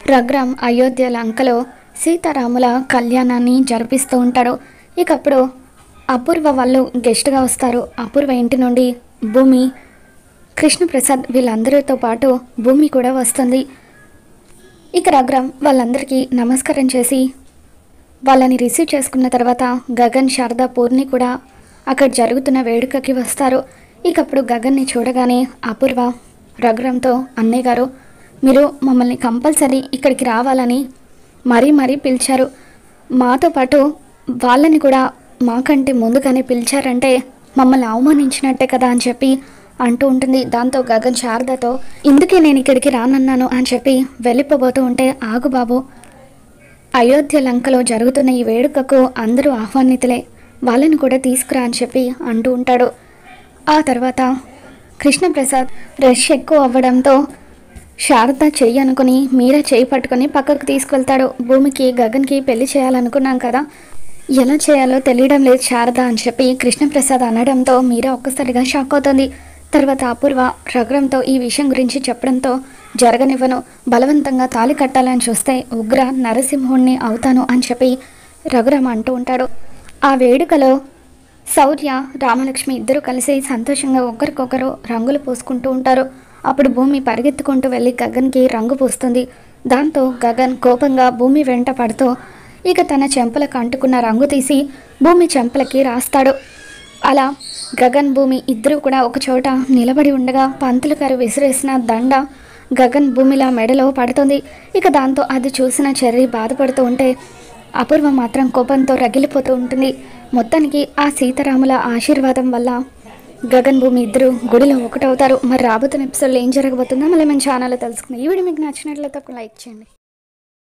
రఘురామ్ అయోధ్య లంకలో సీతారాముల కళ్యాణాన్ని జరిపిస్తూ ఉంటాడు. ఇకప్పుడు అపూర్వ వాళ్ళు గెస్ట్గా వస్తారు. అపూర్వ ఇంటి నుండి భూమి, కృష్ణప్రసాద్ వీళ్ళందరితో పాటు భూమి కూడా వస్తుంది. ఇక రఘురామ్ వాళ్ళందరికీ నమస్కారం చేసి వాళ్ళని రిసీవ్ చేసుకున్న తర్వాత గగన్, శారద, పూర్ణి కూడా అక్కడ జరుగుతున్న వేడుకకి వస్తారు. ఇకప్పుడు గగన్ని చూడగానే అపూర్వ రఘురామ్తో, అన్నయ్య గారు మీరు మమ్మల్ని కంపల్సరీ ఇక్కడికి రావాలని మరీ పిలిచారు. మాతో పాటు వాళ్ళని కూడా మాకంటే ముందుగానే పిలిచారంటే మమ్మల్ని అవమానించినట్టే కదా అని చెప్పి అంటూ ఉంటుంది. దాంతో గగన్ శారదతో ఇందుకే నేను ఇక్కడికి రానన్నాను అని చెప్పి వెళ్ళిపోబోతూ ఉంటే, ఆగు బాబు, అయోధ్య లంకలో జరుగుతున్న ఈ వేడుకకు అందరూ ఆహ్వానితులే, వాళ్ళని కూడా తీసుకురా అని చెప్పి అంటూ ఉంటాడు. ఆ తర్వాత కృష్ణప్రసాద్ రష్ ఎక్కువ అవ్వడంతో శారద చెయ్యి అనుకుని మీరా చేయి పట్టుకొని పక్కకు తీసుకెళ్తాడు. భూమికి, గగన్కి పెళ్లి చేయాలనుకున్నాం కదా, ఎలా చేయాలో తెలియడం లేదు శారద అని చెప్పి కృష్ణప్రసాద్ అనడంతో మీరా ఒక్కసారిగా షాక్ అవుతుంది. తర్వాత అపూర్వ రఘురామ్తో ఈ విషయం గురించి చెప్పడంతో జరగనివ్వను, బలవంతంగా తాళి కట్టాలని చూస్తే ఉగ్ర నరసింహుణ్ణి అవుతాను అని చెప్పి రఘురామ్ అంటూ ఉంటాడు. ఆ వేడుకలో శౌర్య, రామలక్ష్మి ఇద్దరు కలిసి సంతోషంగా ఒకరికొకరు రంగులు పూసుకుంటూ ఉంటారు. అప్పుడు భూమి పరిగెత్తుకుంటూ వెళ్ళి గగన్కి రంగు పూస్తుంది. దాంతో గగన్ కోపంగా భూమి వెంట పడుతూ ఇక తన చెంపలకు అంటుకున్న రంగు తీసి భూమి చెంపలకి రాస్తాడు. అలా గగన్, భూమి ఇద్దరు కూడా ఒకచోట నిలబడి ఉండగా పంతులు గారు విసిరేసిన దండ గగన్ భూమిలా మెడలో పడుతుంది. ఇక దాంతో అది చూసిన చెర్రి బాధపడుతూ ఉంటే అపూర్వ మాత్రం కోపంతో రగిలిపోతూ ఉంటుంది. మొత్తానికి ఆ సీతారాముల ఆశీర్వాదం వల్ల గగన్, భూమి ఇద్దరు గుడిలో ఒకటవుతారు. మరి రాబోతున్న ఎపిసోడ్లో ఏం జరగబోతుందో మళ్ళీ మన ఛానల్లో తెలుసుకుందాం. ఈ వీడియో మీకు నచ్చినట్లయితే ఒక లైక్ చేయండి.